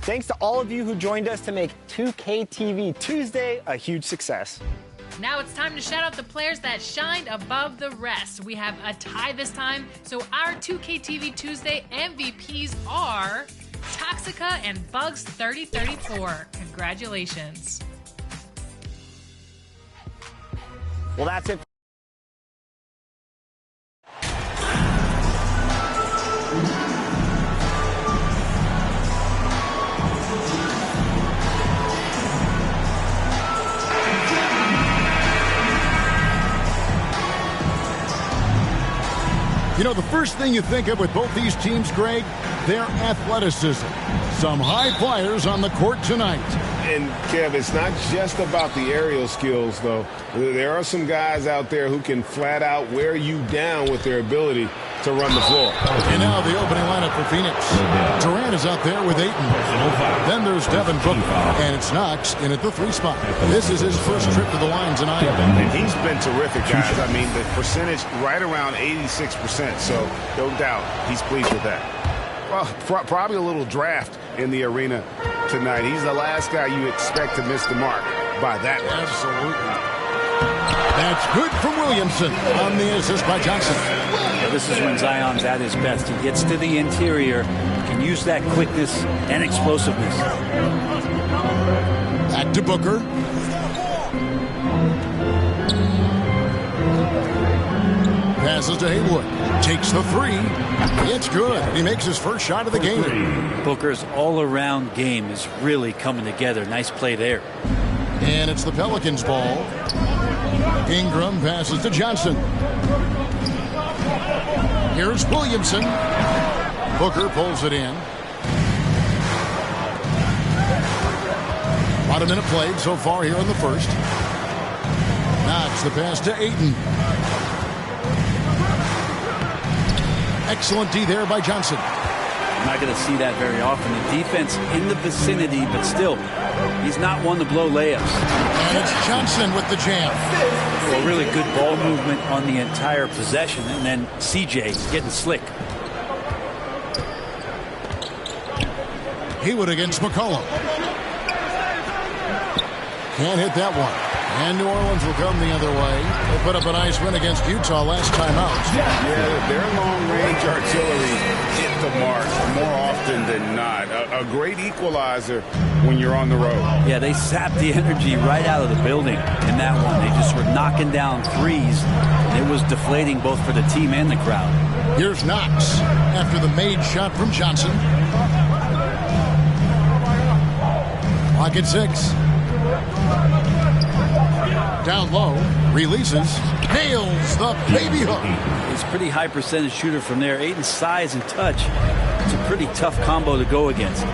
Thanks to all of you who joined us to make 2K TV Tuesday a huge success. Now it's time to shout out the players that shined above the rest. We have a tie this time, so our 2K TV Tuesday MVPs are Toxica and Bugs3034. Congratulations. Well, that's it. You know, the first thing you think of with both these teams, Greg, their athleticism. Some high flyers on the court tonight. And, Kev, it's not just about the aerial skills, though. There are some guys out there who can flat out wear you down with their ability to run the floor. And now the opening lineup for Phoenix. Durant is out there with Ayton. Then there's Devin Booker. And it's Knox in at the 3 spot. This is his first trip to the line tonight. And he's been terrific, guys. I mean, the percentage right around 86%. So, no doubt, he's pleased with that. Well, probably a little draft in the arena tonight. He's the last guy you expect to miss the mark by that much. Absolutely. That's good from Williamson on the assist by Johnson. Yeah, this is when Zion's at his best. He gets to the interior, can use that quickness and explosiveness. Back to Booker. Passes to Haywood. Takes the 3. It's good. He makes his first shot of the game. Booker's all-around game is really coming together. Nice play there. And it's the Pelicans' ball. Ingram passes to Johnson. Here's Williamson. Booker pulls it in. About a minute played so far here in the first. Knox the pass to Ayton. Excellent D there by Johnson. I'm not going to see that very often. The defense in the vicinity, but still, he's not one to blow layups. And it's Johnson with the jam. Well, really good ball movement on the entire possession, and then CJ getting slick. Haywood against McCollum. Can't hit that one. And New Orleans will come the other way. They put up a nice win against Utah last time out. Yeah, their long-range artillery hit the mark more often than not. A great equalizer when you're on the road. Yeah, they sapped the energy right out of the building in that one. They just were knocking down threes, and it was deflating both for the team and the crowd. Here's Knox after the made shot from Johnson. Clock at 6. Down low, releases, nails the baby hook. He's a pretty high percentage shooter from there. Ayton's size and touch, it's a pretty tough combo to go against.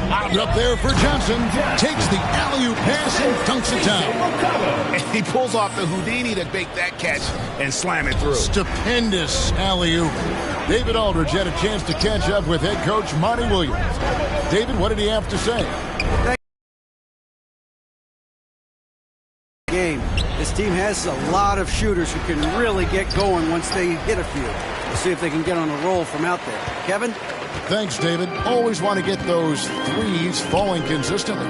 Out up there for Johnson. Takes the alley-oop pass and dunks it down. And he pulls off the Houdini to make that catch and slam it through. Stupendous alley-oop. David Aldridge had a chance to catch up with head coach Monty Williams. David, what did he have to say? Game. This team has a lot of shooters who can really get going once they hit a few. We'll see if they can get on a roll from out there. Kevin? Thanks, David. Always want to get those threes falling consistently.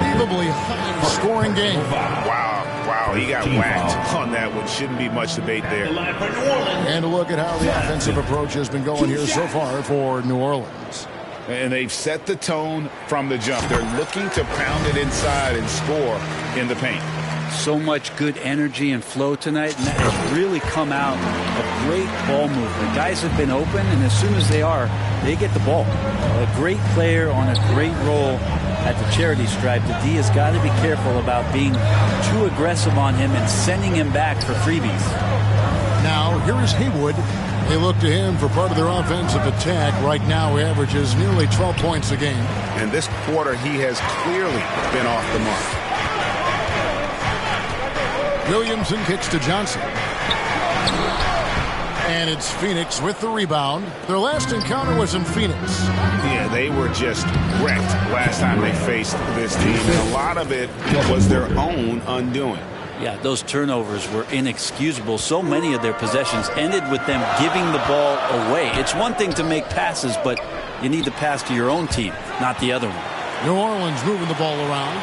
Unbelievably high-scoring game. Wow, he got whacked on that one. Shouldn't be much debate there. And a look at how the offensive approach has been going here so far for New Orleans. And they've set the tone from the jump. They're looking to pound it inside and score in the paint. So much good energy and flow tonight, and that has really come out of great ball movement. Guys have been open, and as soon as they are, they get the ball. A great player on a great role at the charity stripe. The D has got to be careful about being too aggressive on him and sending him back for freebies. Now, here is Haywood. They look to him for part of their offensive attack. Right now, he averages nearly 12 points a game. And this quarter, he has clearly been off the mark. Williamson kicks to Johnson. And it's Phoenix with the rebound. Their last encounter was in Phoenix. Yeah, they were just wrecked last time they faced this team. And a lot of it was their own undoing. Yeah, those turnovers were inexcusable. So many of their possessions ended with them giving the ball away. It's one thing to make passes, but you need to pass to your own team, not the other one. New Orleans moving the ball around.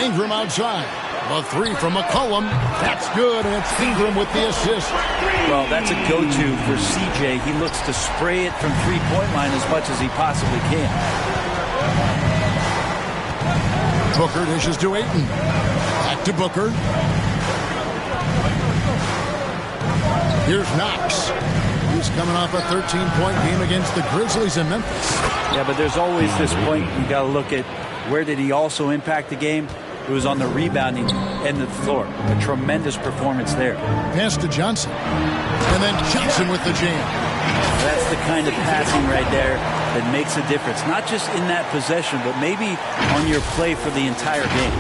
Ingram outside. A three from McCollum. That's good, and it's Ingram with the assist. Well, that's a go-to for CJ. He looks to spray it from three-point line as much as he possibly can. Booker dishes to Ayton. Back to Booker. Here's Knox. He's coming off a 13-point game against the Grizzlies in Memphis. Yeah, but there's always this point you got to look at where did he also impact the game. It was on the rebounding end of the floor. A tremendous performance there. Pass to Johnson. And then Johnson with the jam. That's the kind of passing right there that makes a difference. Not just in that possession, but maybe on your play for the entire game.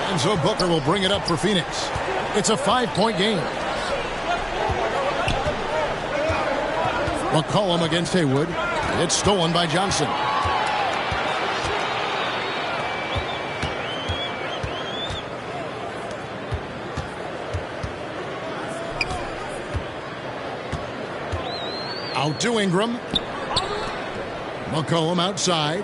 And so Booker will bring it up for Phoenix. It's a 5-point game. McCollum against Haywood. It's stolen by Johnson. Out to Ingram. McCollum outside.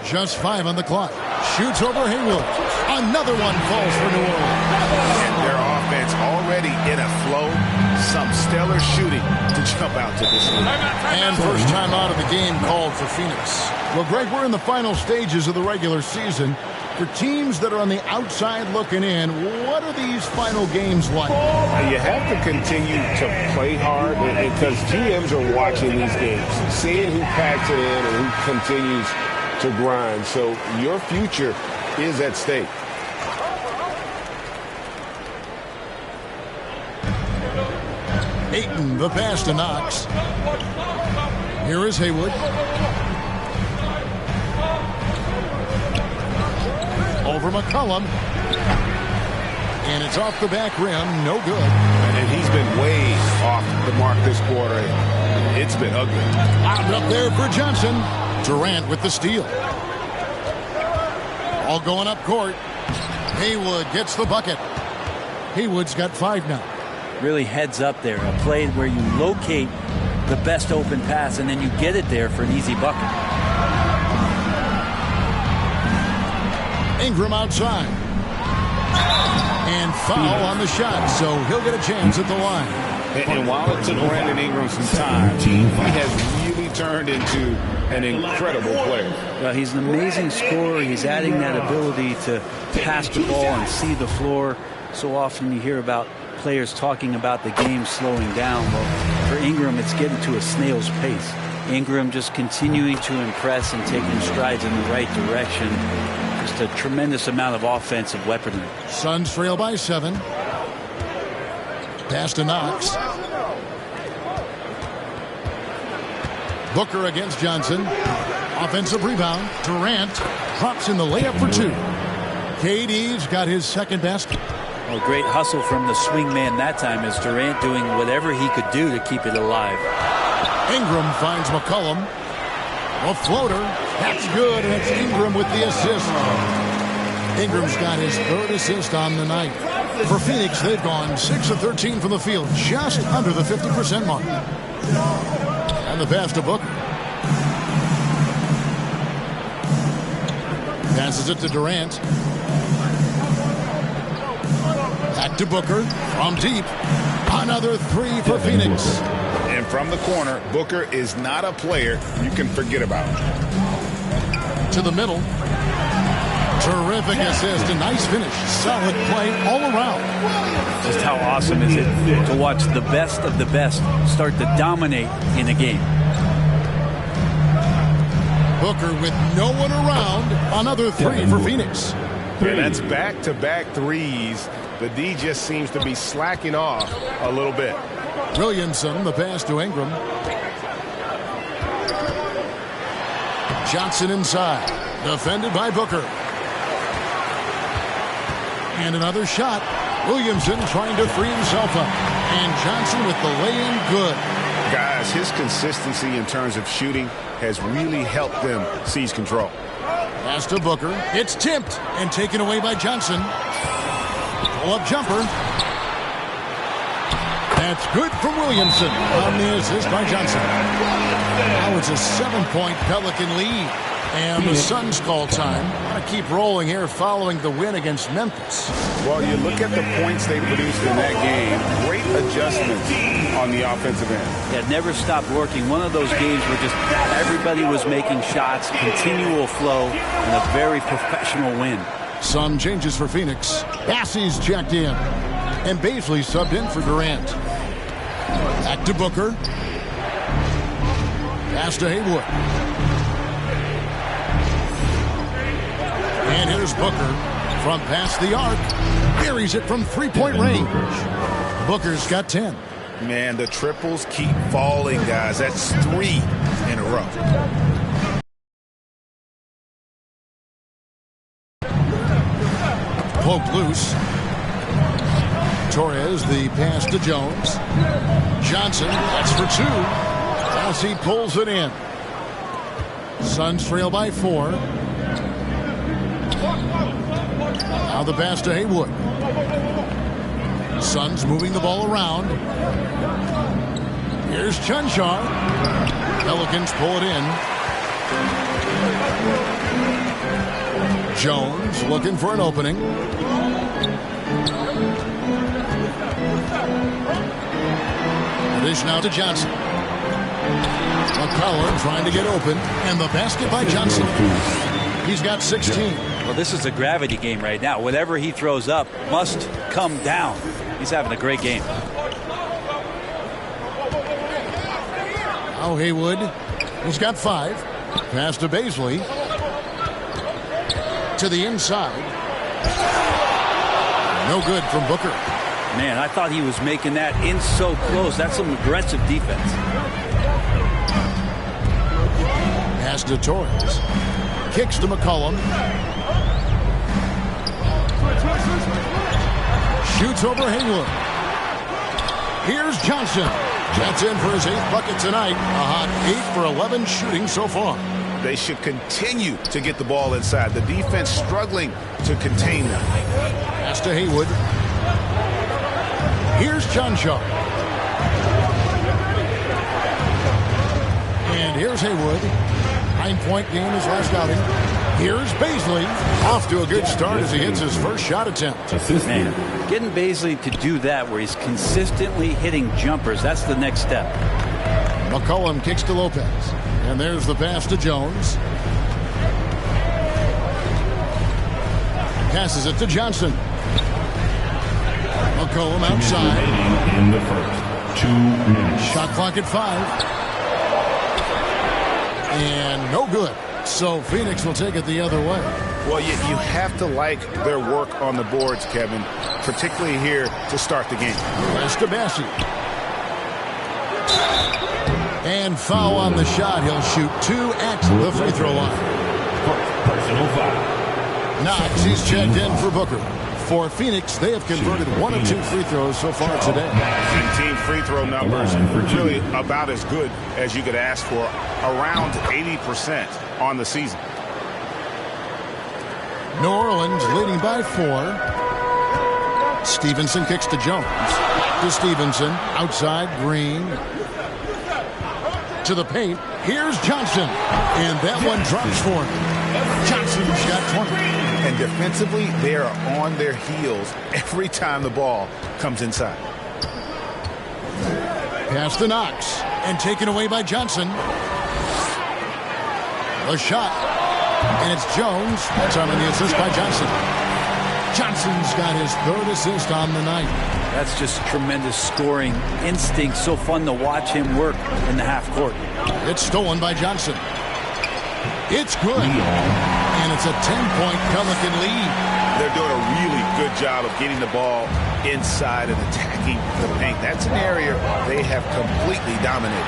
Just 5 on the clock. Shoots over Haywood. Another one falls for New Orleans. And their offense already in a flow. Some stellar shooting to jump out to this lead. And first time out of the game called for Phoenix. Well, Greg, we're in the final stages of the regular season. For teams that are on the outside looking in, what are these final games like? You have to continue to play hard because GMs are watching these games, seeing who packs it in and who continues to grind. So your future is at stake. Ayton, the pass to Knox. Here is Haywood. Over McCollum. And it's off the back rim. No good. And he's been way off the mark this quarter. It's been ugly. Out up there for Johnson. Durant with the steal. All going up court. Haywood gets the bucket. Haywood's got 5 now. Really heads up there. A play where you locate the best open pass and then you get it there for an easy bucket. Ingram outside. And foul on the shot, so he'll get a chance at the line. And while it took Brandon Ingram some time, he has really turned into an incredible player. Well, he's an amazing scorer. He's adding that ability to pass the ball and see the floor. So often you hear about players talking about the game slowing down. Well, for Ingram, it's getting to a snail's pace. Ingram just continuing to impress and taking strides in the right direction. Just a tremendous amount of offensive weaponry. Suns trail by 7. Pass to Knox. Booker against Johnson. Offensive rebound. Durant drops in the layup for 2. KD's got his second basket. A great hustle from the swing man that time as Durant doing whatever he could do to keep it alive. Ingram finds McCollum. A floater. That's good, and it's Ingram with the assist. Ingram's got his 3rd assist on the night. For Phoenix, they've gone 6 of 13 from the field, just under the 50% mark. And the pass to Booker. Passes it to Durant. Back to Booker from deep. Another 3 for Phoenix. And from the corner, Booker is not a player you can forget about. To the middle. Terrific assist. A nice finish. Solid play all around. Just how awesome is it to watch the best of the best start to dominate in a game. Booker with no one around. Another 3 for Phoenix. And that's back-to-back threes. The D just seems to be slacking off a little bit. Williamson, the pass to Ingram. Johnson inside. Defended by Booker. And another shot. Williamson trying to free himself up. And Johnson with the lay-in good. Guys, his consistency in terms of shooting has really helped them seize control. Pass to Booker. It's tipped and taken away by Johnson. Pull-up jumper. That's good from Williamson on the assist by Johnson. Now it's a 7-point Pelican lead. And the Suns call time. Want to keep rolling here following the win against Memphis. Well, you look at the points they produced in that game. Great adjustments on the offensive end. Yeah, never stopped working. One of those games where just everybody was making shots, continual flow, and a very professional win. Some changes for Phoenix. Bassey's checked in. And Baisley subbed in for Durant. Back to Booker. Pass to Haywood. And here's Booker from past the arc. Buries it from three-point range. Booker's got 10. Man, the triples keep falling, guys. That's 3 in a row. Poke loose. Torres, the pass to Jones. Johnson, that's for 2. As he pulls it in. Suns trail by 4. Now the pass to Haywood. Suns moving the ball around. Here's Chunshaw. Pelicans pull it in. Jones looking for an opening. Dish now to Johnson. McCollum trying to get open. And the basket by Johnson. He's got 16. Well, this is a gravity game right now. Whatever he throws up must come down. He's having a great game. Now Haywood. He's got 5. Pass to Baisley. To the inside. No good from Booker. Man, I thought he was making that in so close. That's some aggressive defense. Pass to Torres. Kicks to McCollum. Shoots over Haywood. Here's Johnson. That's in for his 8th bucket tonight. A hot 8 for 11 shooting so far. They should continue to get the ball inside. The defense struggling to contain them. Pass to Haywood. Here's Chunshaw. And here's Haywood. 9-point game his last outing. Here's Baisley. Off to a good start as he hits his first shot attempt. Man, getting Baisley to do that where he's consistently hitting jumpers, that's the next step. McCollum kicks to Lopez. And there's the pass to Jones. Passes it to Johnson. McCollum outside. In the first 2 minutes. Shot clock at 5. And no good. So Phoenix will take it the other way. Well, you have to like their work on the boards, Kevin, particularly here to start the game. Pass to Bassey. And foul on the shot. He'll shoot 2 at the free throw line. Personal foul. Knox, he's checked in for Booker. For Phoenix, they have converted 1 of 2 free throws so far today. And team free throw numbers really about as good as you could ask for. Around 80% on the season. New Orleans leading by 4. Stevenson kicks to Jones. To Stevenson. Outside, Green. To the paint. Here's Johnson. And that one drops for him. Johnson's got 20. And defensively, they are on their heels every time the ball comes inside. Pass to Knox. And taken away by Johnson. A shot. And it's Jones. That's on the assist by Johnson. Johnson's got his 3rd assist on the night. That's just tremendous scoring instinct. So fun to watch him work in the half court. It's stolen by Johnson. It's good. And it's a 10-point Pelican lead. They're doing a really good job of getting the ball inside and attacking the paint. That's an area they have completely dominated.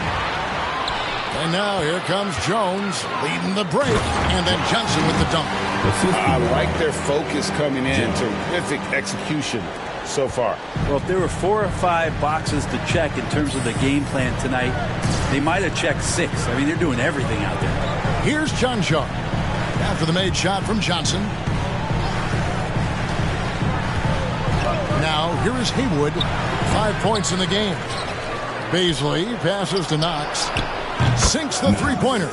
And now here comes Jones leading the break. And then Johnson with the dunk. I like their focus coming in. Terrific execution so far. Well, if there were 4 or 5 boxes to check in terms of the game plan tonight, they might have checked 6. I mean, they're doing everything out there. Here's John Shaw after the made shot from Johnson. Now, here is Haywood. 5 points in the game. Baisley passes to Knox. Sinks the three-pointer.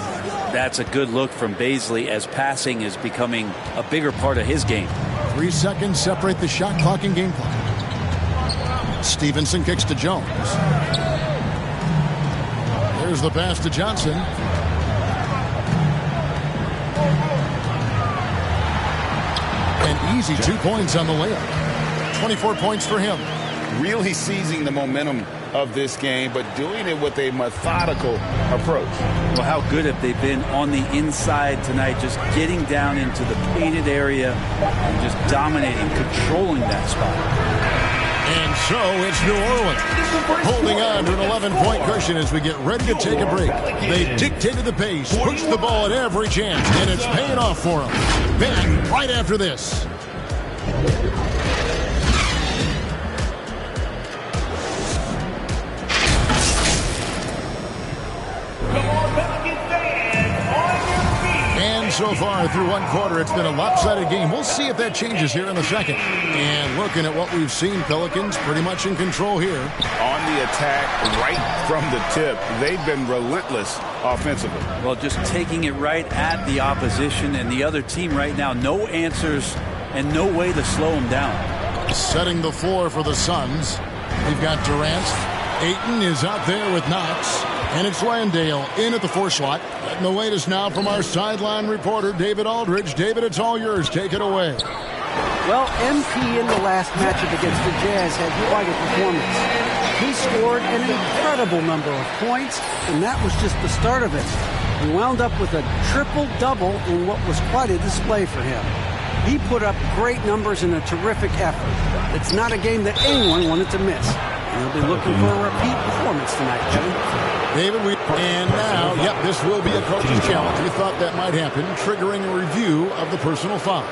That's a good look from Baisley as passing is becoming a bigger part of his game. 3 seconds separate the shot clock and game clock. Stevenson kicks to Jones. There's the pass to Johnson. An easy 2 points on the layup. 24 points for him. Really seizing the momentum of this game, but doing it with a methodical approach. Well, how good have they been on the inside tonight, just getting down into the painted area and just dominating, controlling that spot. And so it's New Orleans holding on to an 11-point cushion as we get ready to take a break. They dictated the pace, pushed the ball at every chance, and it's paying off for them. Back right after this. And so far through one quarter, it's been a lopsided game. We'll see if that changes here in the second. And looking at what we've seen, Pelicans pretty much in control here. On the attack right from the tip. They've been relentless offensively. Well, just taking it right at the opposition and the other team right now. No answers and no way to slow them down. Setting the floor for the Suns. We've got Durant. Ayton is out there with Knox. And it's Landale in at the 4 slot. Getting the latest now from our sideline reporter, David Aldridge. David, it's all yours. Take it away. Well, MP in the last matchup against the Jazz had quite a performance. He scored an incredible number of points, and that was just the start of it. He wound up with a triple-double in what was quite a display for him. He put up great numbers and a terrific effort. It's not a game that anyone wanted to miss. And he'll be looking for a repeat performance tonight, Kevin. David, and now, yep, this will be a coach's challenge. We thought that might happen, triggering a review of the personal foul.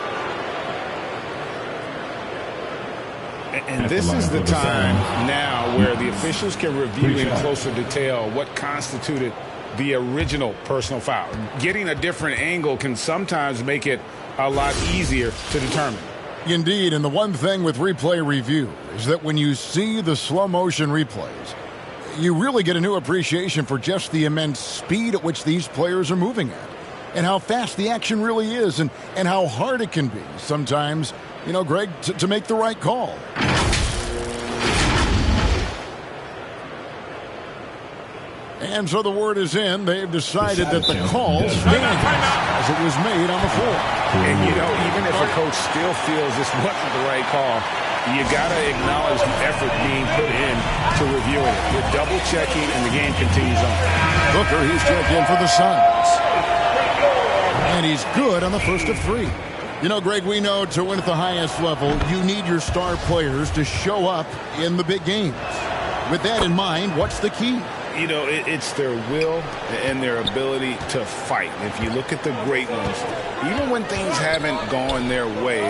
And this is the time now where the officials can review in closer detail what constituted the original personal foul. Getting a different angle can sometimes make it a lot easier to determine. Indeed, and the one thing with replay review is that when you see the slow motion replays, you really get a new appreciation for just the immense speed at which these players are moving at and how fast the action really is and how hard it can be sometimes, you know, Greg, to make the right call. And so the word is in. They've decided that the call stands as it was made on the floor. And, you know, even if a coach still feels this wasn't the right call, you got to acknowledge the effort being put in to review it. You're double-checking, and the game continues on. Booker, he's checked in for the Suns. And he's good on the first of 3. You know, Greg, we know to win at the highest level, you need your star players to show up in the big games. With that in mind, what's the key? You know, it's their will and their ability to fight. If you look at the great ones, even when things haven't gone their way,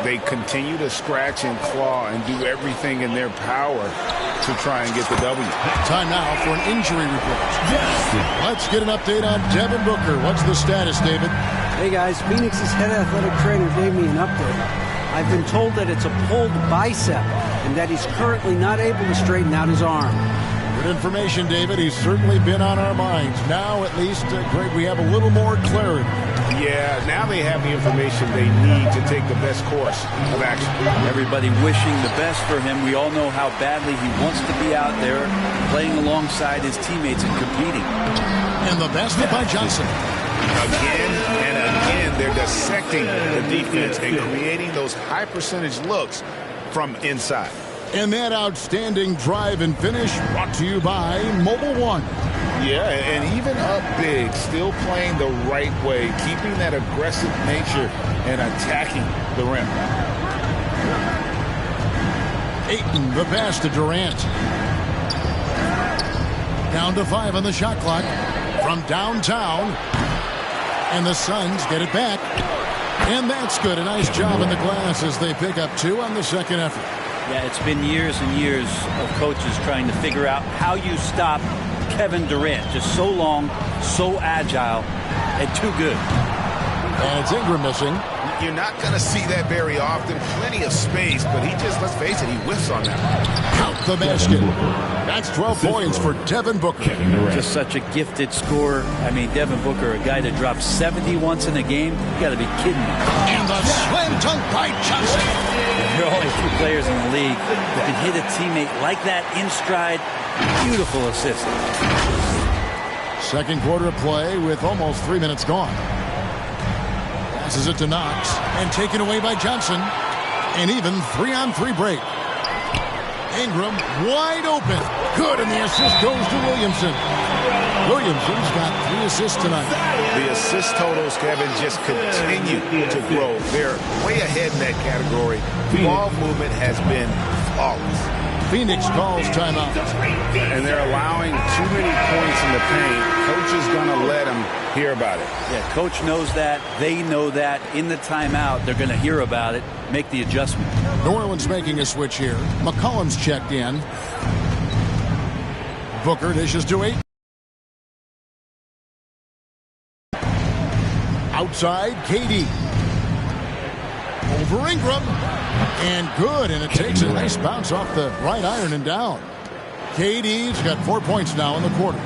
they continue to scratch and claw and do everything in their power to try and get the W. Time now for an injury report. Let's get an update on Devin Booker. What's the status, David? Hey, guys. Phoenix's head athletic trainer gave me an update. I've been told that it's a pulled bicep and that he's currently not able to straighten out his arm. Good information, David. He's certainly been on our minds. Now, at least, Greg, we have a little more clarity. Yeah, now they have the information they need to take the best course of action. Everybody wishing the best for him. We all know how badly he wants to be out there playing alongside his teammates and competing. And the basket by Johnson. Again and again, they're dissecting the defense and creating those high-percentage looks from inside. And that outstanding drive and finish brought to you by Mobile One. Yeah, and even up big, still playing the right way, keeping that aggressive nature and attacking the rim. Ayton, the pass to Durant. Down to 5 on the shot clock from downtown. And the Suns get it back. And that's good. A nice job in the glass as they pick up 2 on the second effort. Yeah, it's been years and years of coaches trying to figure out how you stop Kevin Durant. Just so long, so agile, and too good. And it's Ingram missing. You're not going to see that very often. Plenty of space, but he just, let's face it, he whiffs on that. Count the basket. That's 12 points for Devin Booker. Just such a gifted scorer. I mean, Devin Booker, a guy that drops 70 once in a game. You got to be kidding me. And the slam dunk by Johnson. There are only 2 players in the league that can hit a teammate like that in stride. Beautiful assist. Second quarter of play with almost 3 minutes gone. Passes it to Knox and taken away by Johnson. An even 3-on-3 break. Ingram wide open. Good, and the assist goes to Williamson. Williamson's got 3 assists tonight. The assist totals, Kevin, just continue to grow. They're way ahead in that category. Ball movement has been flawless. Phoenix calls timeout. And they're allowing too many points in the paint. Coach is going to let them hear about it. Yeah, coach knows that. They know that. In the timeout, they're going to hear about it, make the adjustment. New Orleans making a switch here. McCollum's checked in. Booker dishes to 8. Outside, KD. Over Ingram. And good, and it takes a nice bounce off the right iron and down. KD's got 4 points now in the quarter.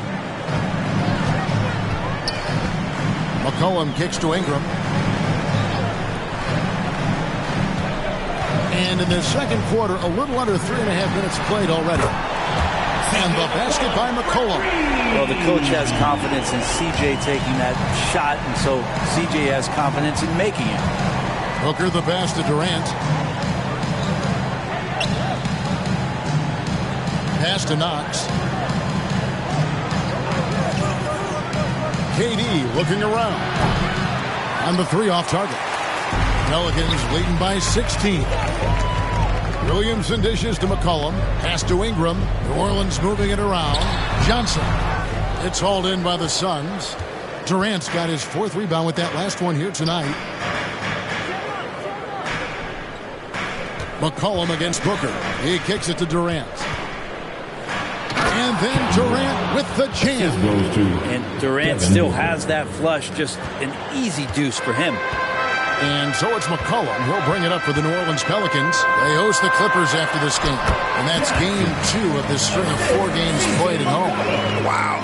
McCollum kicks to Ingram. And in the second quarter, a little under 3.5 minutes played already. And the basket by McCollum. Well, the coach has confidence in CJ taking that shot, and so CJ has confidence in making it. Booker the pass to Durant. Pass to Knox. KD looking around. On the 3 off target. Pelicans leading by 16. Williamson dishes to McCollum. Pass to Ingram. New Orleans moving it around. Johnson. It's hauled in by the Suns. Durant's got his 4th rebound with that last one here tonight. McCollum against Booker. He kicks it to Durant. And then Durant with the jam. And Durant still has that flush. Just an easy deuce for him. And so it's McCollum. He'll bring it up for the New Orleans Pelicans. They host the Clippers after this game. And that's game 2 of this string of 4 games played at home. Wow,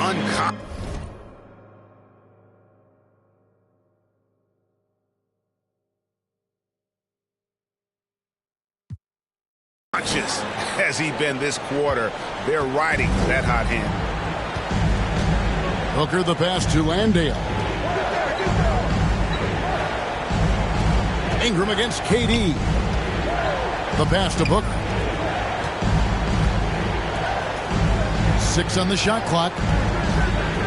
unconscious has he been this quarter. They're riding that hot hand. Booker the pass to Landale. Ingram against KD. The pass to Booker. 6 on the shot clock.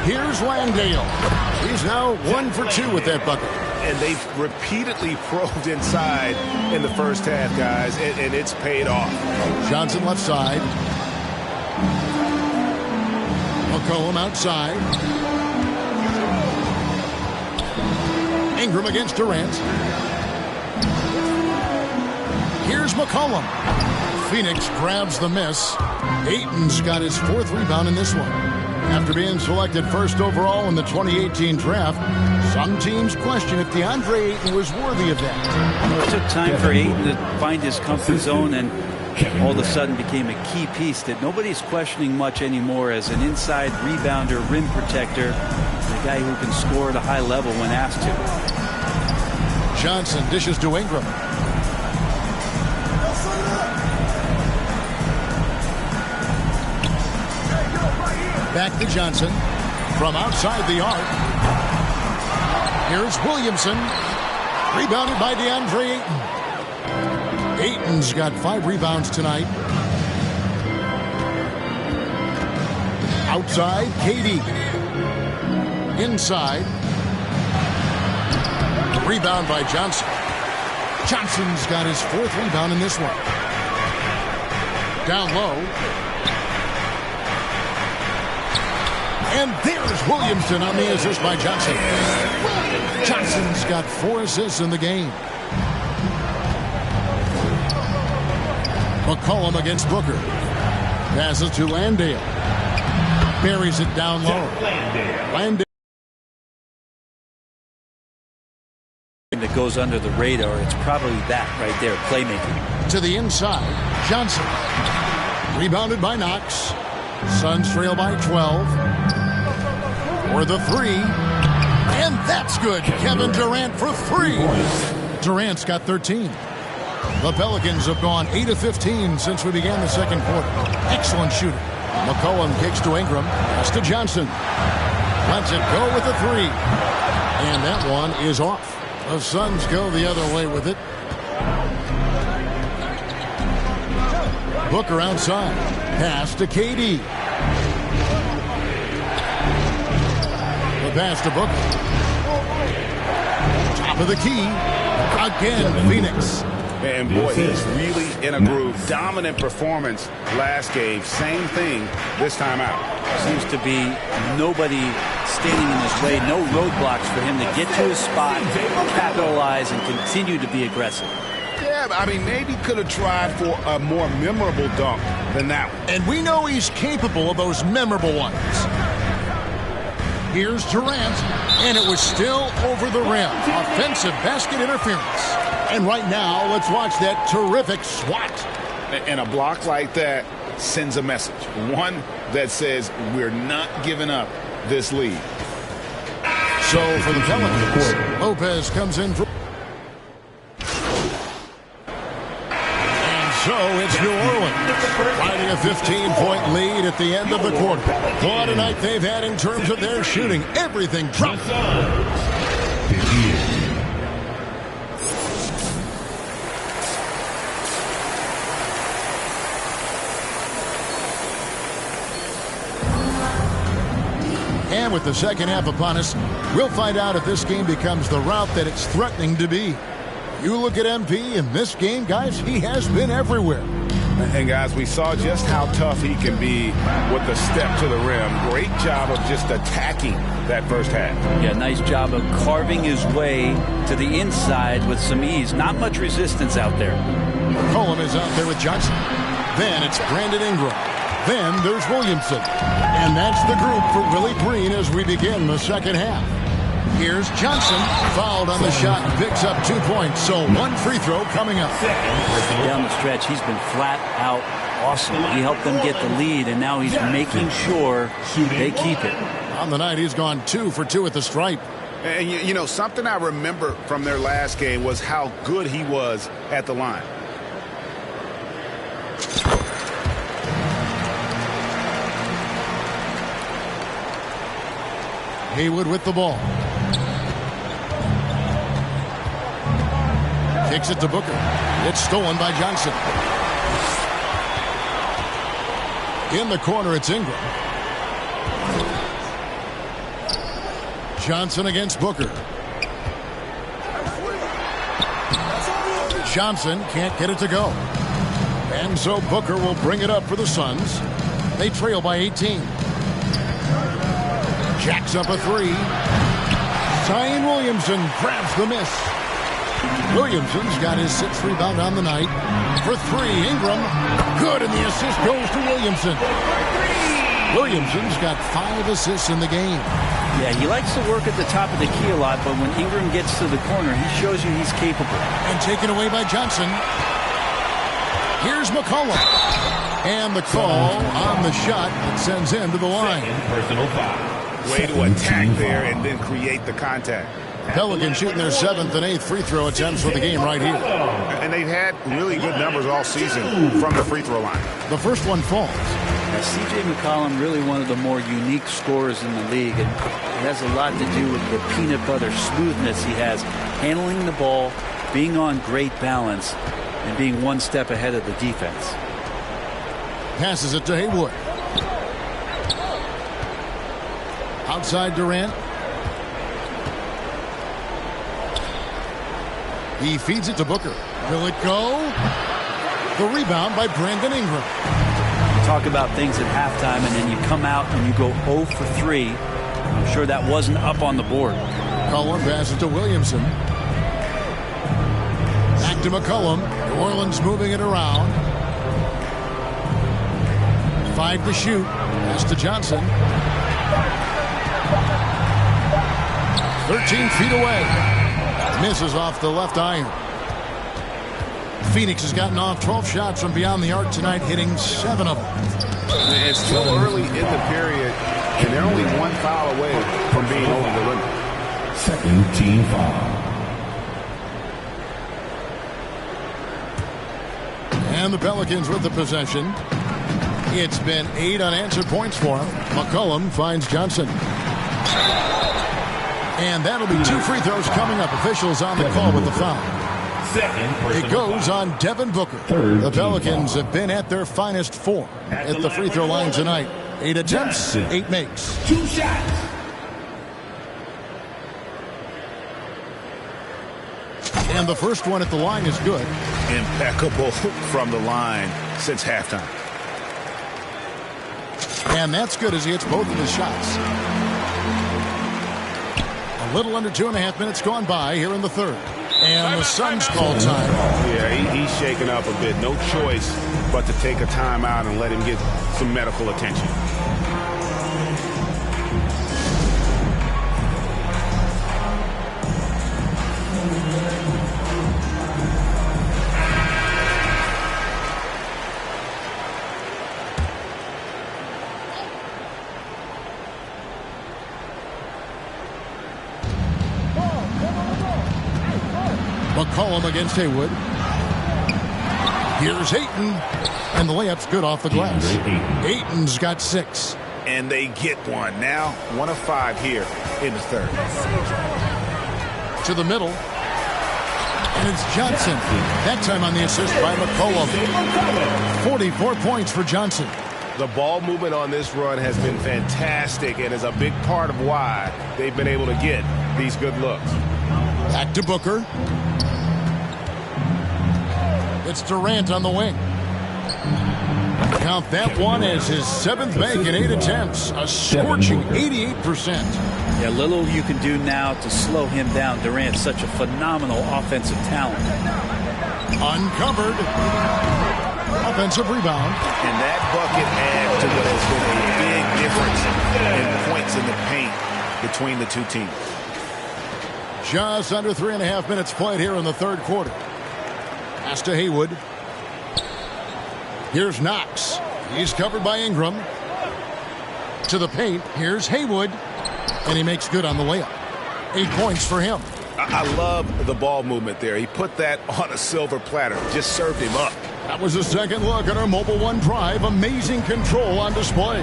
Here's Landale. He's now 1 for 2 with that bucket. And they've repeatedly probed inside in the first half, guys, and it's paid off. Johnson left side. McCollum outside. Ingram against Durant. Here's McCollum. Phoenix grabs the miss. Ayton's got his 4th rebound in this one. After being selected 1st overall in the 2018 draft, some teams question if DeAndre Ayton was worthy of that. Well, it took time for Ayton to find his comfort zone and all of a sudden became a key piece that nobody's questioning much anymore as an inside rebounder, rim protector, a guy who can score at a high level when asked to. Johnson dishes to Ingram. Back to Johnson from outside the arc. Here's Williamson. Rebounded by DeAndre Ayton. Ayton's got 5 rebounds tonight. Outside, KD. Inside. Rebound by Johnson. Johnson's got his 4th rebound in this one. Down low. And there's Williamson on the assist by Johnson. Johnson's got 4 assists in the game. McCollum against Booker. Passes to Landale. Buries it down low. Landale. That goes under the radar, it's probably that right there, playmaking. To the inside, Johnson. Rebounded by Knox. Suns trail by 12. For the three. And that's good. Kevin Durant for three. Durant's got 13. The Pelicans have gone 8 of 15 since we began the second quarter. Excellent shooting. McCollum kicks to Ingram. Pass to Johnson. Lets it go with the three. And that one is off. The Suns go the other way with it. Booker outside. Pass to KD. The pass to Booker. Top of the key. Again, Phoenix. And boy, he's really in a groove. Dominant performance last game. Same thing this time out. Seems to be nobody standing in his way. No roadblocks for him to get to his spot, capitalize, and continue to be aggressive. Yeah, I mean, maybe could have tried for a more memorable dunk than that one. And we know he's capable of those memorable ones. Here's Durant, and it was still over the rim. Offensive basket interference. And right now, let's watch that terrific swat. And a block like that sends a message. One that says we're not giving up this lead. So for the Pelicans, Lopez comes in for... And so it's New Orleans, riding a 15-point lead at the end of the quarter. What a night they've had in terms of their shooting. Everything dropped. And with the second half upon us, we'll find out if this game becomes the route that it's threatening to be. You look at MP in this game, guys, he has been everywhere. And guys, we saw just how tough he can be with the step to the rim. Great job of just attacking that first half. Yeah, nice job of carving his way to the inside with some ease. Not much resistance out there. McCollum is out there with Johnson. Then it's Brandon Ingram. Then there's Williamson. And that's the group for Willie Green as we begin the second half. Here's Johnson, fouled on the shot, picks up 2 points, so one free throw coming up. Down the stretch, he's been flat out awesome. He helped them get the lead, and now he's making sure they keep it. On the night, he's gone 2 for 2 at the stripe. And you know, something I remember from their last game was how good he was at the line. Haywood with the ball. Kicks it to Booker. It's stolen by Johnson. In the corner, it's Ingram. Johnson against Booker. Johnson can't get it to go. And so Booker will bring it up for the Suns. They trail by 18. Jacks up a three. Zion Williamson grabs the miss. Williamson's got his 6th rebound on the night. For three, Ingram. Good, and the assist goes to Williamson. Williamson's got 5 assists in the game. Yeah, he likes to work at the top of the key a lot, but when Ingram gets to the corner, he shows you he's capable. And taken away by Johnson. Here's McCollum. And the call on the shot that sends him to the line. Personal foul. Way to attack there and then create the contact. Pelicans shooting their 7th and 8th free throw attempts for the game right here. And they've had really good numbers all season from the free throw line. The first one falls. Now, C.J. McCollum, really one of the more unique scorers in the league, and it has a lot to do with the peanut butter smoothness he has, handling the ball, being on great balance, and being one step ahead of the defense. Passes it to Haywood. Outside Durant. He feeds it to Booker. Will it go? The rebound by Brandon Ingram. Talk about things at halftime, and then you come out and you go 0 for 3. I'm sure that wasn't up on the board. McCollum passes to Williamson. Back to McCollum. New Orleans moving it around. 5 to shoot. Pass to Johnson. 13 feet away. Misses off the left iron. Phoenix has gotten off 12 shots from beyond the arc tonight, hitting 7 of them. It's still early in the period, and they're only 1 foul away from being over the limit. Second team foul. And the Pelicans with the possession. It's been 8 unanswered points for him. McCollum finds Johnson. And that'll be 2 free throws coming up. Officials on the call with the foul. It goes on Devin Booker. The Pelicans have been at their finest 4 at the free throw line tonight. 8 attempts, 8 makes. 2 shots. And the first one at the line is good. Impeccable from the line since halftime. And that's good as he hits both of his shots. A little under 2.5 minutes gone by here in the third. And the Suns call time. Yeah, he's shaken up a bit. No choice but to take a timeout and let him get some medical attention. McCollum against Haywood. Here's Ayton. And the layup's good off the glass. Ayton's got 6. And they get one. Now 1 of 5 here in the third. To the middle. And it's Johnson. That time on the assist by McCollum. 44 points for Johnson. The ball movement on this run has been fantastic and is a big part of why they've been able to get these good looks. Back to Booker. It's Durant on the wing. Count that one as his 7th make in 8 attempts. A scorching 88%. Yeah, little you can do now to slow him down. Durant's such a phenomenal offensive talent. Uncovered. Offensive rebound. And that bucket adds to what has been a big difference in points in the paint between the two teams. Just under 3.5 minutes played here in the third quarter. Pass to Haywood. Here's Knox. He's covered by Ingram. To the paint. Here's Haywood. And he makes good on the layup. 8 points for him. I love the ball movement there. He put that on a silver platter. Just served him up. That was a second look at our Mobile One drive. Amazing control on display.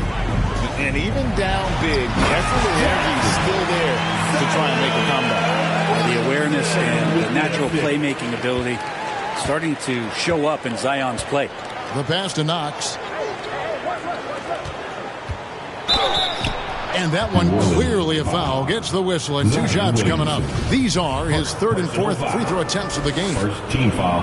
And even down big, the effort and energy is still there to try and make a comeback. The awareness and the natural playmaking ability starting to show up in Zion's play. The pass to Knox. And that one clearly a foul. Gets the whistle and 2 shots coming up. These are his 3rd and 4th free throw attempts of the game. First team foul.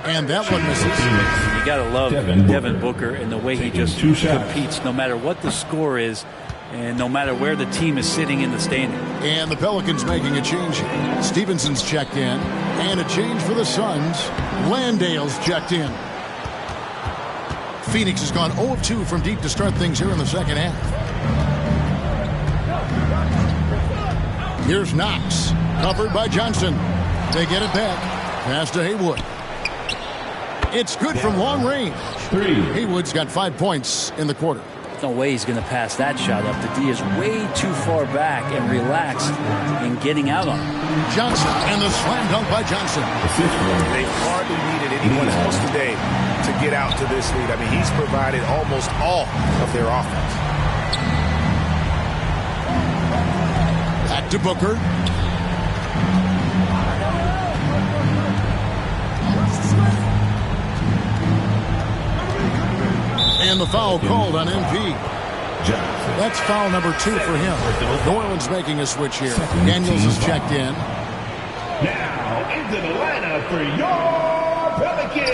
And that one misses. You got to love Devin Booker and the way he just competes no matter what the score is and no matter where the team is sitting in the standing. And the Pelicans making a change here. Stevenson's checked in. And a change for the Suns. Landale's checked in. Phoenix has gone 0 of 2 from deep to start things here in the second half. Here's Knox. Covered by Johnson. They get it back. Pass to Haywood. It's good from long range. 3. Haywood's got 5 points in the quarter. No way he's going to pass that shot up. The D is way too far back and relaxed in getting out on it. Johnson and the slam dunk by Johnson. They've hardly needed anyone else today to get out to this lead. I mean, he's provided almost all of their offense. Back to Booker. And the foul called on MP. That's foul number 2 for him. New Orleans making a switch here. Daniels is checked in. Now into the lineup for your Pelicans,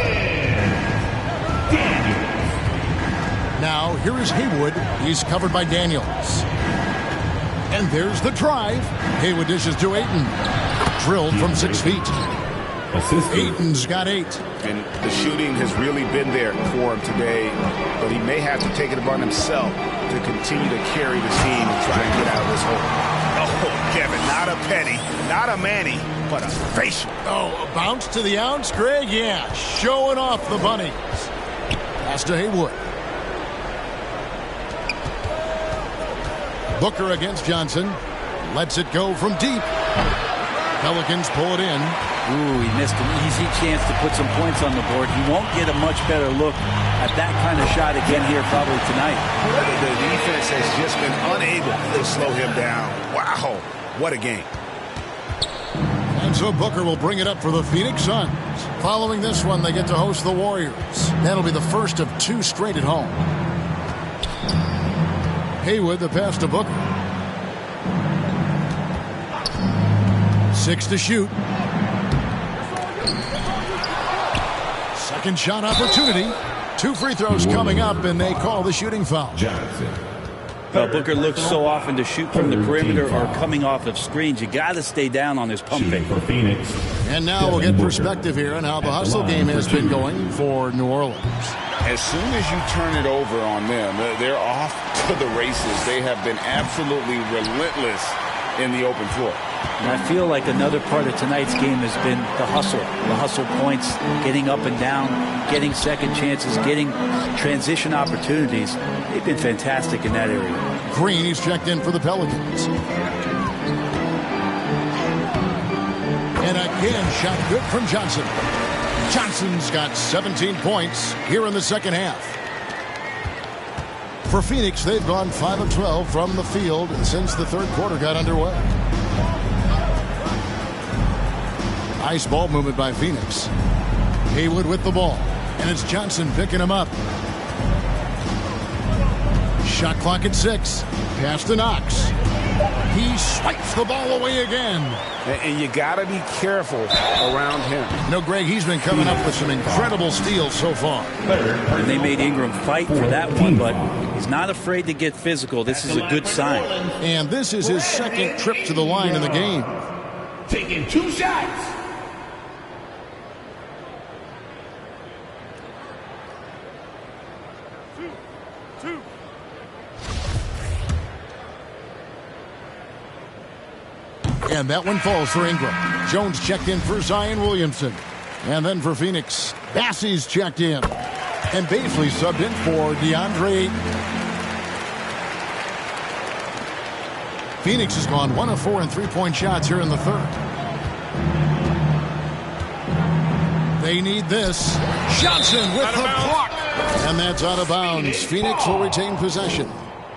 Daniels. Now here is Haywood. He's covered by Daniels. And there's the drive. Haywood dishes to Ayton. Drilled from 6 feet. assisted. Ayton's got 8. And the shooting has really been there for him today, but he may have to take it upon himself to continue to carry the team and try and get out of this hole. Oh, Kevin, not a penny, not a Manny, but a facial. Oh, a bounce to the ounce, Greg? Yeah, showing off the bunnies. Pass to Haywood. Booker against Johnson. Lets it go from deep. Pelicans pull it in. Ooh, he missed an easy chance to put some points on the board. He won't get a much better look at that kind of shot again here probably tonight. The defense has just been unable to slow him down. Wow, what a game. And so Booker will bring it up for the Phoenix Suns. Following this one, they get to host the Warriors. That'll be the first of 2 straight at home. Haywood, the pass to Booker. 6 to shoot. Second shot opportunity. 2 free throws coming up, and they call the shooting foul. Johnson. Well, Booker looks so often to shoot from the perimeter or coming off of screens. You got to stay down on his pump fake. For Phoenix. And now we'll get perspective here on how the hustle game has been going for New Orleans. As soon as you turn it over on them, they're off to the races. They have been absolutely relentless in the open floor. And I feel like another part of tonight's game has been the hustle points, getting up and down, getting second chances, getting transition opportunities. They've been fantastic in that area. Green, he's checked in for the Pelicans. And again, shot good from Johnson. Johnson's got 17 points here in the second half. For Phoenix, they've gone 5 of 12 from the field since the third quarter got underway. Nice ball movement by Phoenix. Haywood with the ball. And it's Johnson picking him up. Shot clock at 6. Pass to Knox. He swipes the ball away again. And you got to be careful around him. You know, Greg, he's been coming up with some incredible steals so far. And they made Ingram fight for that one, but he's not afraid to get physical. This is a good sign. And this is his second trip to the line in the game. Taking 2 shots. And that one falls for Ingram. Jones checked in for Zion Williamson. And then for Phoenix, Bassey's checked in. And Baisley subbed in for DeAndre Ayton. Phoenix has gone 1 of 4 in three-point shots here in the third. They need this. Johnson with the block. And that's out of bounds. Phoenix will retain possession.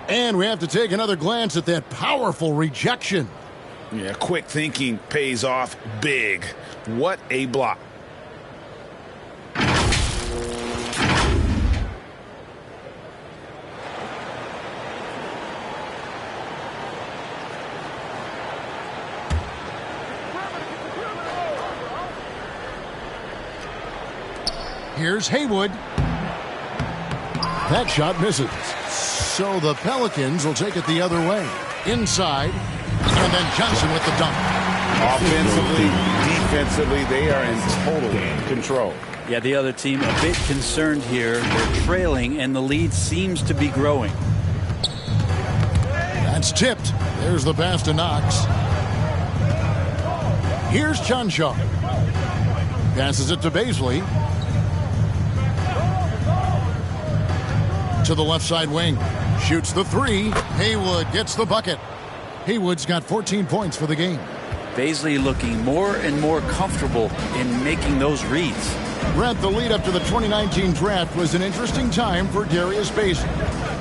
And we have to take another glance at that powerful rejection. Yeah, quick thinking pays off big. What a block. Here's Haywood. That shot misses. So the Pelicans will take it the other way. Inside. And then Johnson with the dunk. Offensively, defensively, they are in total control. Yeah, the other team a bit concerned here. They're trailing, and the lead seems to be growing. That's tipped. There's the pass to Knox. Here's Chanshaw. Passes it to Baisley. To the left side wing. Shoots the 3. Haywood gets the bucket. Haywood's got 14 points for the game. Baisley looking more and more comfortable in making those reads. Brent, the lead up to the 2019 draft was an interesting time for Darius Baisley.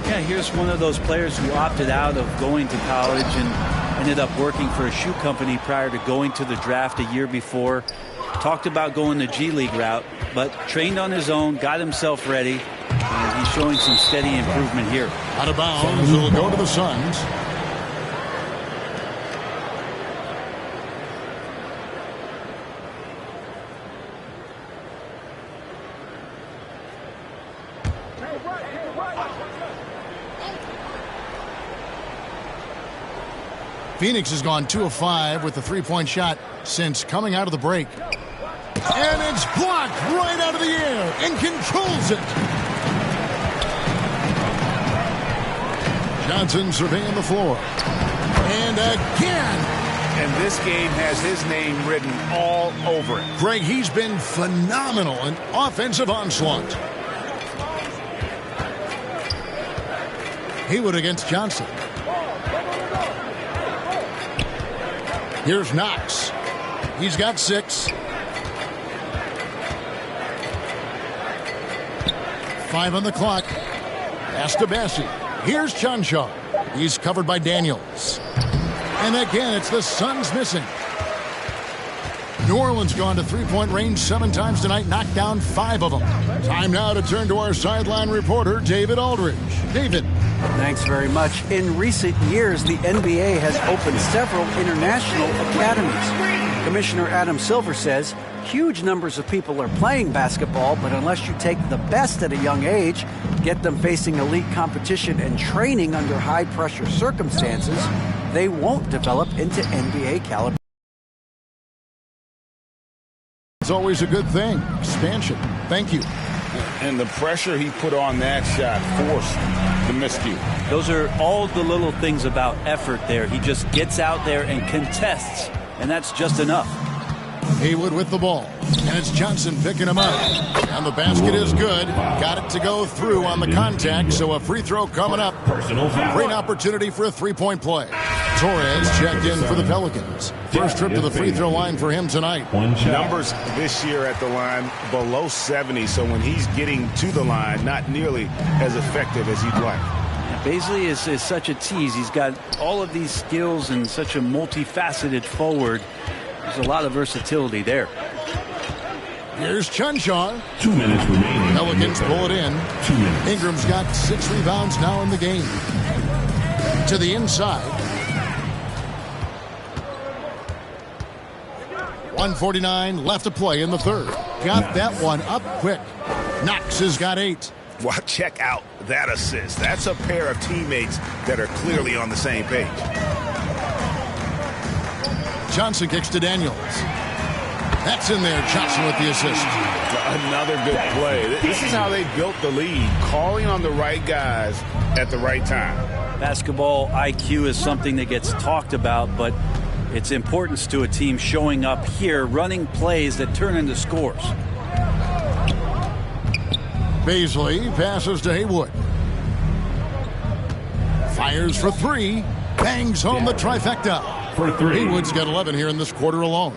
Yeah, here's one of those players who opted out of going to college and ended up working for a shoe company prior to going to the draft a year before. Talked about going the G League route, but trained on his own, got himself ready, and he's showing some steady improvement here. Out of bounds, it'll go to the Suns. Phoenix has gone 2 of 5 with the three-point shot since coming out of the break. And it's blocked right out of the air and controls it. Johnson surveying the floor. And again. And this game has his name written all over it. Greg, he's been phenomenal in offensive onslaught. Haywood against Johnson. Here's Knox. He's got 6. 5 on the clock. Astabassi. Here's Chanshaw. He's covered by Daniels. And again, it's the Suns missing. New Orleans gone to three-point range 7 times tonight, knocked down 5 of them. Time now to turn to our sideline reporter, David Aldridge. David. Thanks very much. In recent years, the NBA has opened several international academies. Commissioner Adam Silver says huge numbers of people are playing basketball, but unless you take the best at a young age, get them facing elite competition and training under high-pressure circumstances, they won't develop into NBA caliber. It's always a good thing. Expansion. Thank you. And the pressure he put on that shot forced the miscue. Those are all the little things about effort there. He just gets out there and contests, and that's just enough. Haywood with the ball. And it's Johnson picking him up. And the basket is good. Got it to go through on the contact, so a free throw coming up. Great opportunity for a three-point play. Torres checked in for the Pelicans. First trip to the free throw line for him tonight. Numbers this year at the line below 70, so when he's getting to the line, not nearly as effective as he'd like. Baisley is such a tease. He's got all of these skills and such a multifaceted forward. There's a lot of versatility there. Here's Chanshaw. 2 minutes remaining. Pelicans pull it in. 2 minutes. Ingram's got 6 rebounds now in the game. To the inside. 1:49 left to play in the third. Got that one up quick. Knox has got 8. Well, check out that assist. That's a pair of teammates that are clearly on the same page. Johnson kicks to Daniels. That's in there. Johnson with the assist. Another good play. This is how they built the lead, calling on the right guys at the right time. Basketball IQ is something that gets talked about, but its importance to a team showing up here, running plays that turn into scores. Baisley passes to Haywood. Fires for 3. Bangs home the trifecta. For 3. Haywood's got 11 here in this quarter alone.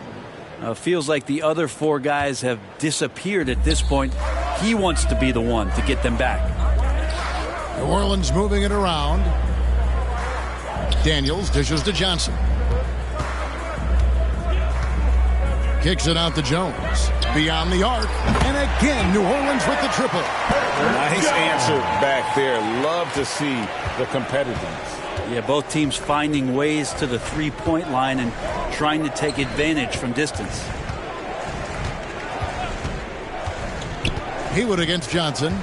Feels like the other 4 guys have disappeared at this point. He wants to be the one to get them back. New Orleans moving it around. Daniels dishes to Johnson. Kicks it out to Jones. Beyond the arc. And again, New Orleans with the triple. Nice answer back there. Love to see the competitiveness. Yeah, both teams finding ways to the three-point line and trying to take advantage from distance. Haywood against Johnson.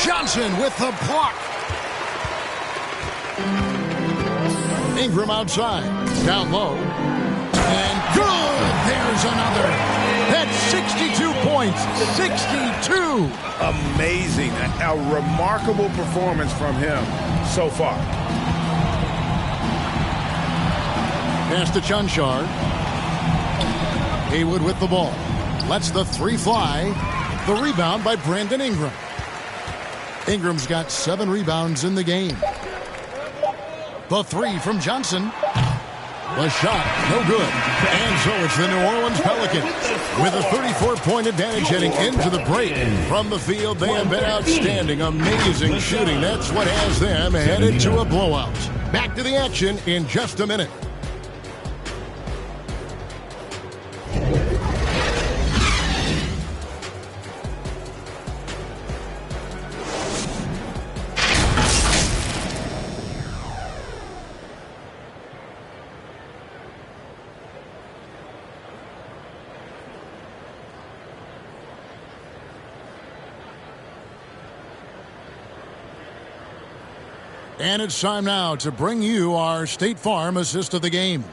Johnson with the block. Ingram outside. Down low. And good! There's another. That's 62 points. 62! Amazing. A remarkable performance from him so far. Pass to Chanshaw. Haywood with the ball. Lets the 3 fly. The rebound by Brandon Ingram. Ingram's got 7 rebounds in the game. The 3 from Johnson. The shot, no good. And so it's the New Orleans Pelicans with a 34-point advantage heading into the break. From the field, they have been outstanding. Amazing shooting. That's what has them headed to a blowout. Back to the action in just a minute. And it's time now to bring you our State Farm assist of the game.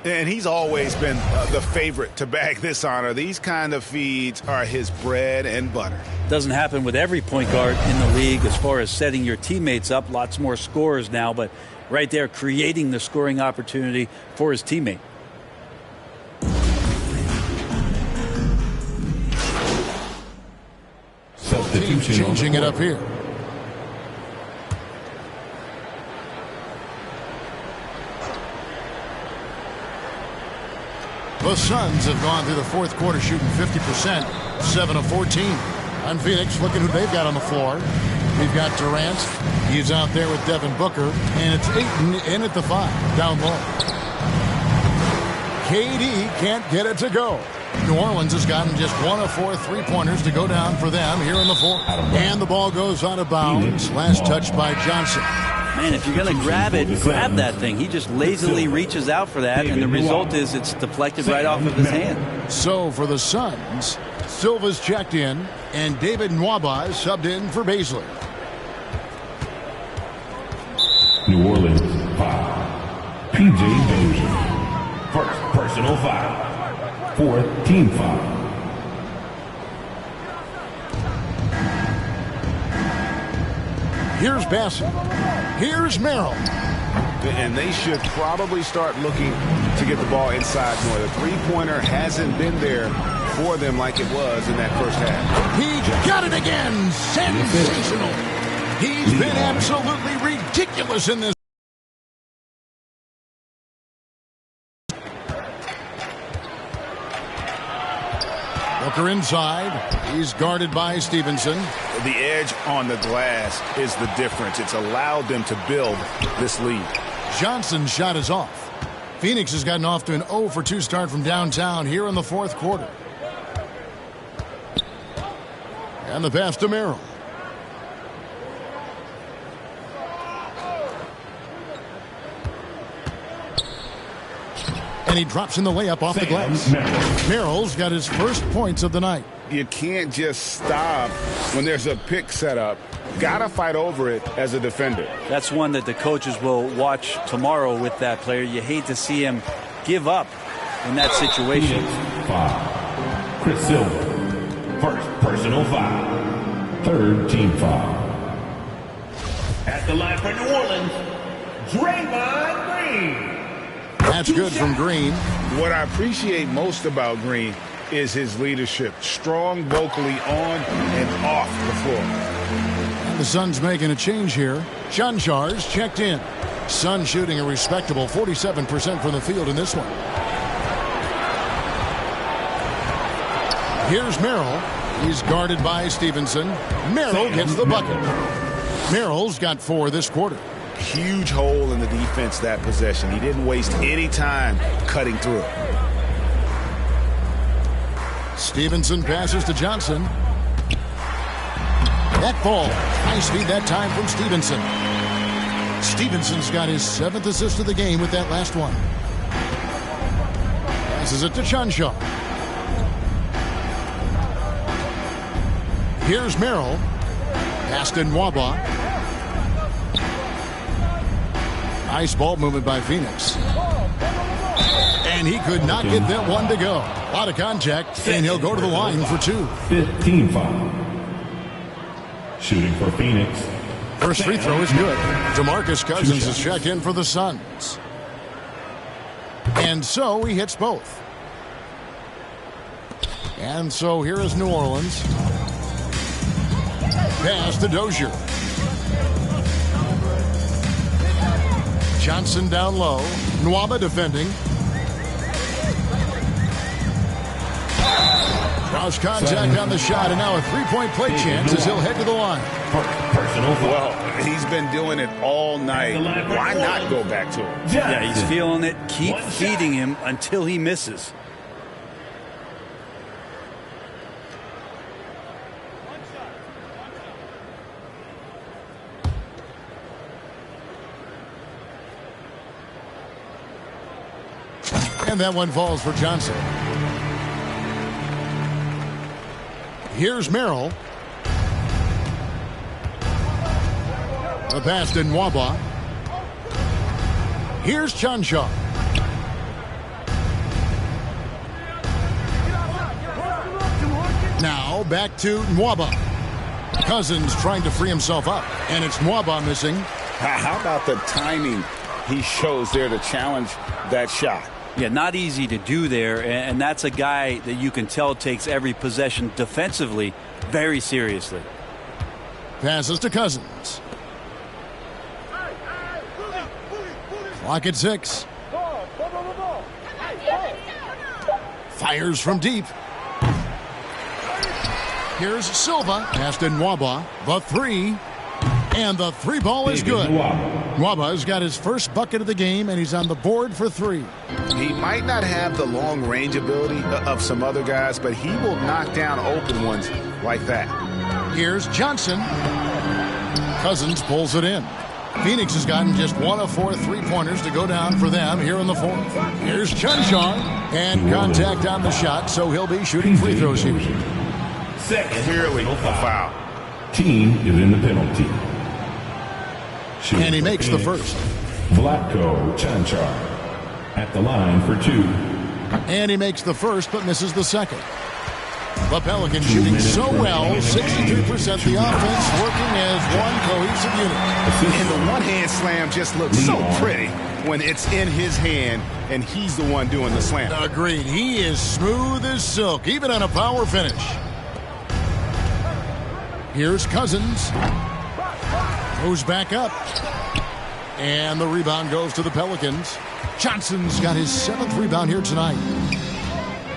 And he's always been the favorite to bag this honor. These kind of feeds are his bread and butter. Doesn't happen with every point guard in the league as far as setting your teammates up. Lots more scorers now, but right there creating the scoring opportunity for his teammate. Team's changing it up here. The Suns have gone through the fourth quarter shooting 50%, 7 of 14. And Phoenix, looking who they've got on the floor. We've got Durant. He's out there with Devin Booker. And it's Ayton in at the 5, down low. KD can't get it to go. New Orleans has gotten just 1 of 4 3-pointers to go down for them here in the fourth. And the ball goes out of bounds. Last touch by Johnson. Man, if you're going to grab it, grab that thing. He just lazily reaches out for that, and the result is it's deflected right off of his hand. So for the Suns, Silva's checked in, and David Nwaba is subbed in for Baisley. New Orleans foul. P.J. Dozier. First personal foul. Fourth team foul. Here's Bassett. Here's Merrill. And they should probably start looking to get the ball inside more. The three-pointer hasn't been there for them like it was in that first half. He got it again. Sensational. He's been absolutely ridiculous in this. Booker inside. He's guarded by Stevenson. The edge on the glass is the difference. It's allowed them to build this lead. Johnson's shot is off. Phoenix has gotten off to an 0 for 2 start from downtown here in the fourth quarter. And the pass to Merrill. And he drops in the layup off the glass. Merrill's got his first points of the night. You can't just stop when there's a pick set up. Gotta fight over it as a defender. That's one that the coaches will watch tomorrow with that player. You hate to see him give up in that situation. Foul. Chris Silva. First personal foul. Third team foul. At the line for New Orleans, Draymond Green. That's good from Green. What I appreciate most about Green is his leadership. Strong vocally on and off the floor. And the Suns making a change here. Chanchar's checked in. Suns shooting a respectable 47% from the field in this one. Here's Merrill. He's guarded by Stevenson. Merrill gets the bucket. Merrill's got 4 this quarter. Huge hole in the defense that possession. He didn't waste any time cutting through. Stevenson passes to Johnson. That ball. High speed that time from Stevenson. Stevenson's got his 7th assist of the game with that last one. Passes it to Chanchan. Here's Merrill. Pass to Nwaba. Nice ball movement by Phoenix. And he could not get that one to go. A lot of contact, and he'll go to the line for 2. 15 foul. Shooting for Phoenix. First free throw is good. DeMarcus Cousins is checked in for the Suns. And so he hits both. And so here is New Orleans. Pass to Dozier. Johnson down low. Nwaba defending. Cross contact on the shot, and now a three-point play chance as he'll head to the line. Personal foul. Well, he's been doing it all night. Why not go back to him? Yeah, he's feeling it. Keep feeding him until he misses. And that one falls for Johnson. Here's Merrill. The pass to Nwaba. Here's Chanchan. Now back to Nwaba. Cousins trying to free himself up, and it's Nwaba missing. How about the timing he shows there to challenge that shot? Yeah, not easy to do there, and that's a guy that you can tell takes every possession defensively very seriously. Passes to Cousins. Clock at 6. Fires from deep. Here's Silva. Pass to Nwaba. The 3. And the 3 ball is good. Nwaba's got his first bucket of the game, and he's on the board for 3. He might not have the long range ability of some other guys, but he will knock down open ones like that. Here's Johnson. Cousins pulls it in. Phoenix has gotten just 1 of 4 3-pointers to go down for them here in the 4th. Here's Chunchar. And contact on the shot, so he'll be shooting free throws here. Clearly a foul. Team is in the penalty. And he makes the first. Vlatko Chanchar at the line for 2. And he makes the first, but misses the second. The Pelicans shooting so well, 63%. The offense working as one cohesive unit. And the one-hand slam just looks so pretty when it's in his hand and he's the one doing the slam. Agreed. He is smooth as silk, even on a power finish. Here's Cousins. Goes back up. And the rebound goes to the Pelicans. Johnson's got his 7th rebound here tonight.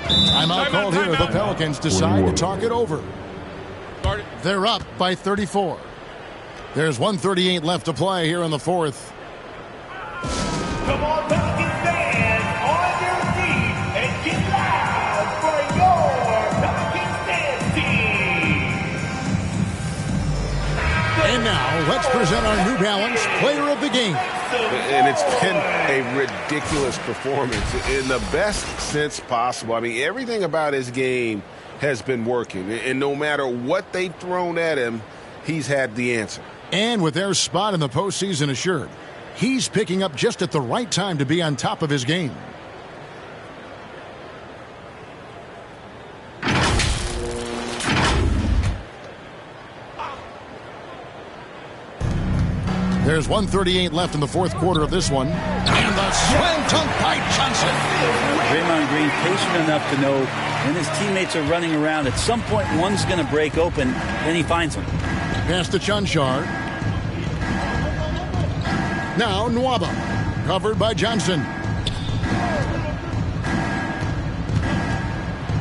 Timeout called here. The Pelicans decide to talk it over. They're up by 34. There's 1:38 left to play here in the 4th. Come on, Pelicans fans, on your feet and get loud for your Pelicans dance team. And now, let's present our New Balance Player of the Game. And it's been a ridiculous performance in the best sense possible. I mean, everything about his game has been working. And no matter what they've thrown at him, he's had the answer. And with their spot in the postseason assured, he's picking up just at the right time to be on top of his game. There's 1:38 left in the 4th quarter of this one. And the slam dunk by Johnson. Draymond Green patient enough to know when his teammates are running around, at some point one's going to break open, then he finds them. Pass to Chunchar. Now Nwaba. Covered by Johnson.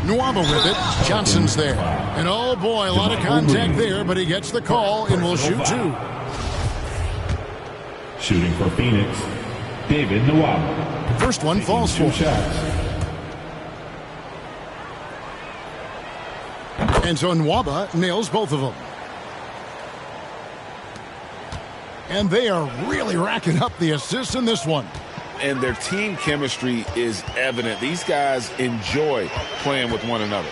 Nwaba with it. Johnson's there. And oh boy, a lot of contact there, but he gets the call and will shoot 2. Shooting for Phoenix, David Nwaba. First one falls for. 2 shots. And so Nwaba nails both of them. And they are really racking up the assists in this one. And their team chemistry is evident. These guys enjoy playing with one another.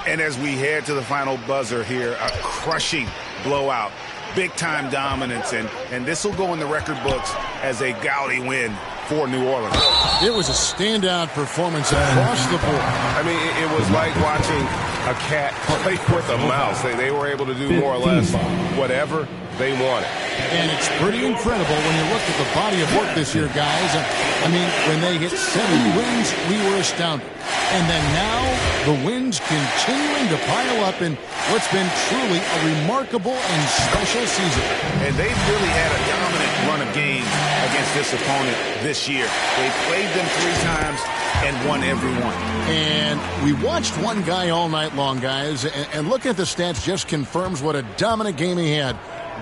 And as we head to the final buzzer here, a crushing blowout. Big-time dominance, and this will go in the record books as a gaudy win for New Orleans. It was a standout performance across the board. I mean, it was like watching a cat play with a mouse. They were able to do more or less whatever they wanted. And it's pretty incredible when you look at the body of work this year, guys. I mean, when they hit 7 wins, we were astounded. And then now, the wins continuing to pile up in what's been truly a remarkable and special season. And they've really had a dominant run of games against this opponent this year. They played them 3 times and won every one. And we watched one guy all night long, guys, and looking at the stats just confirms what a dominant game he had.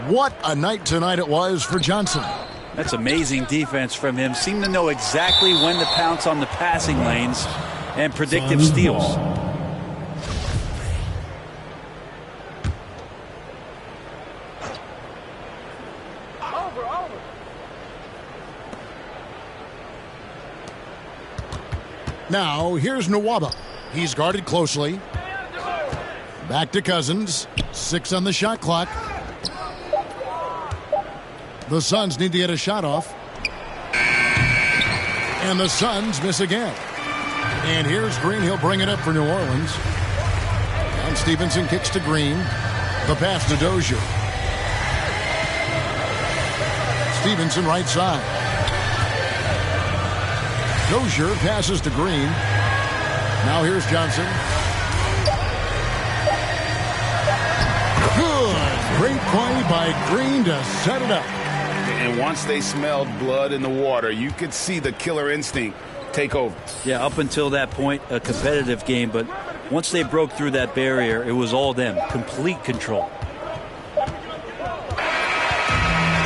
What a night tonight it was for Johnson. That's amazing defense from him. Seemed to know exactly when to pounce on the passing lanes and predictive steals. Now, here's Nwaba. He's guarded closely. Back to Cousins. 6 on the shot clock. The Suns need to get a shot off. And the Suns miss again. And here's Green. He'll bring it up for New Orleans. And Stevenson kicks to Green. The pass to Dozier. Stevenson right side. Dozier passes to Green. Now here's Johnson. Good. Great play by Green to set it up. And once they smelled blood in the water, you could see the killer instinct take over. Yeah, up until that point, a competitive game, but once they broke through that barrier, it was all them. Complete control.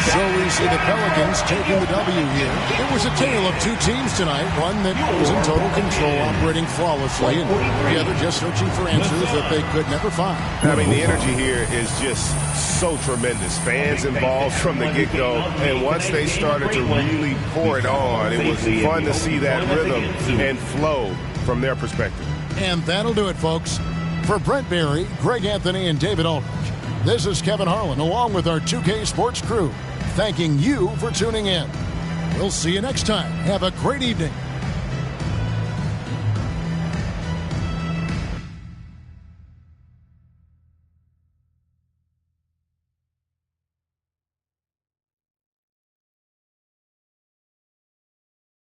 So we see the Pelicans taking the W here. It was a tale of two teams tonight. One that was in total control, operating flawlessly, and the other just searching for answers that they could never find. I mean, the energy here is just so tremendous. Fans involved from the get-go, and once they started to really pour it on, it was fun to see that rhythm and flow from their perspective. And that'll do it, folks. For Brent Berry, Greg Anthony, and David Aldrich, this is Kevin Harlan, along with our 2K Sports crew, thanking you for tuning in. We'll see you next time. Have a great evening.